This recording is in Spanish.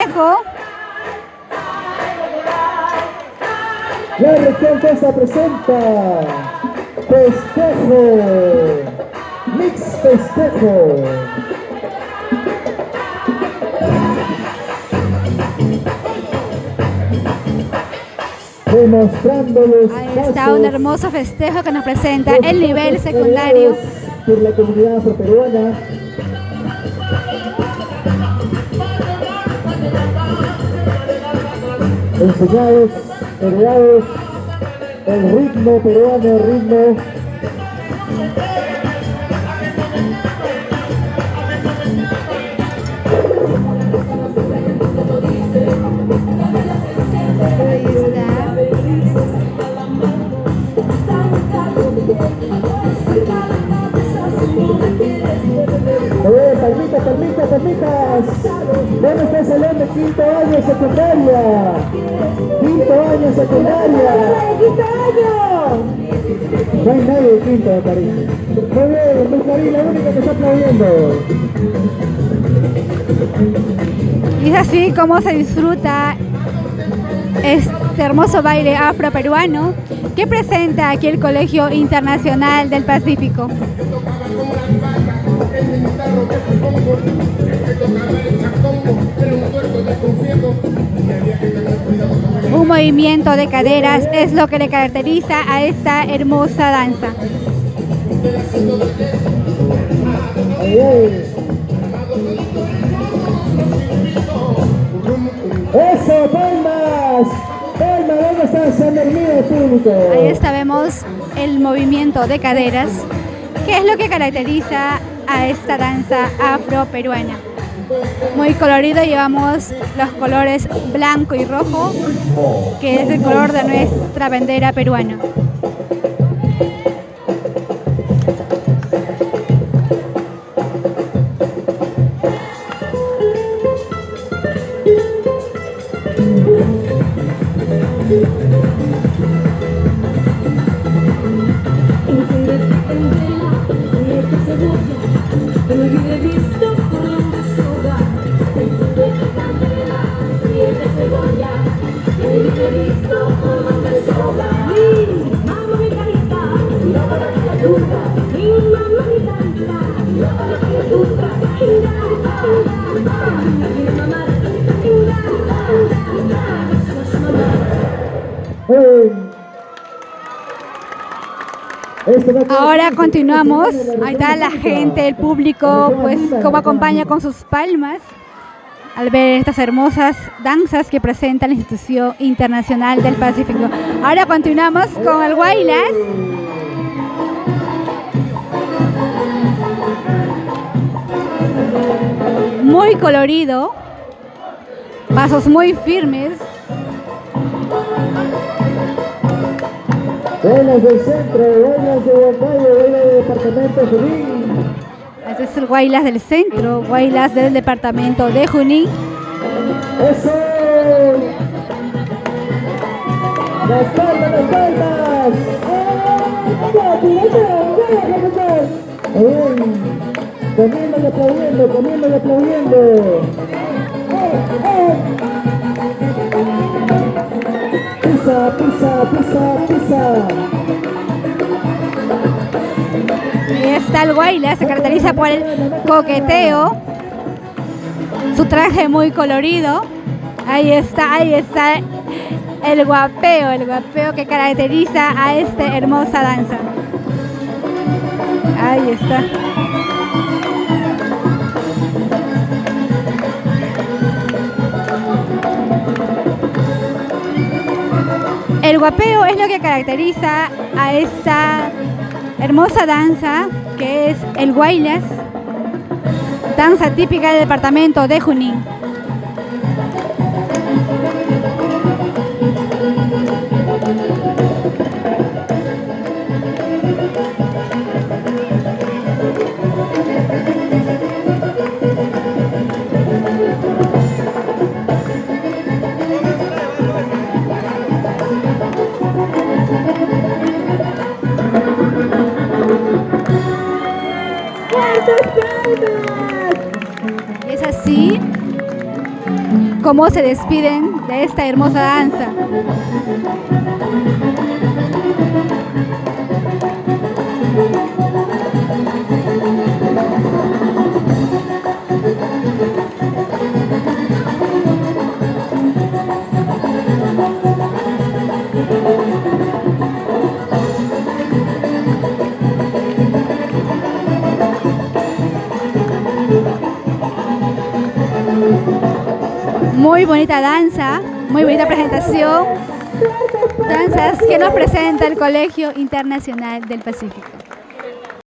festejo. La región Costa presenta festejo, mix festejo. Demostrándoles Ahí está un hermoso festejo que nos presenta el nivel secundario. Por la comunidad afroperuana. Enseñados, heredados, el ritmo peruano, el ritmo. Ahí está. Palmitas, palmitas, palmitas. ¿Dónde está Selene? Quinto año secundaria. Quinto año secundaria. ¡Quinto año! No hay nadie de quinto, me parece. Muy bien, Luis Marín, la única que está aplaudiendo. Y es así como se disfruta este hermoso baile afroperuano que presenta aquí el Colegio Internacional del Pacífico. Un movimiento de caderas es lo que le caracteriza a esta hermosa danza. ¡Eso, palmas! ¡Palmas! ¿Dónde está San Hermín público? Ahí está, vemos el movimiento de caderas, que es lo que caracteriza a esta danza afroperuana. Muy colorido, llevamos los colores blanco y rojo, que es el color de nuestra bandera peruana. Ahora continuamos. Ahí está la gente, el público, pues como acompaña con sus palmas al ver estas hermosas danzas que presenta la Institución Internacional del Pacífico. Ahora continuamos con el Huaylas. Muy colorido, pasos muy firmes. Huaylas del centro, Huaylas de Huancayo, Huaylas del departamento de Junín. Este es el Huaylas del centro, Huaylas del departamento de Junín. ¡Eso! ¡Las palmas, las palmas! Comiendo y aplaudiendo, comiendo y aplaudiendo. Pisa, pisa, pisa, pisa. Ahí está el Huaylas, se caracteriza por el coqueteo, su traje muy colorido. Ahí está el guapeo que caracteriza a esta hermosa danza. Ahí está. El guapeo es lo que caracteriza a esta hermosa danza, que es el Huaylas, danza típica del departamento de Junín. Es así cómo se despiden de esta hermosa danza. Muy bonita danza, muy bonita presentación. Danzas que nos presenta el Colegio Internacional del Pacífico.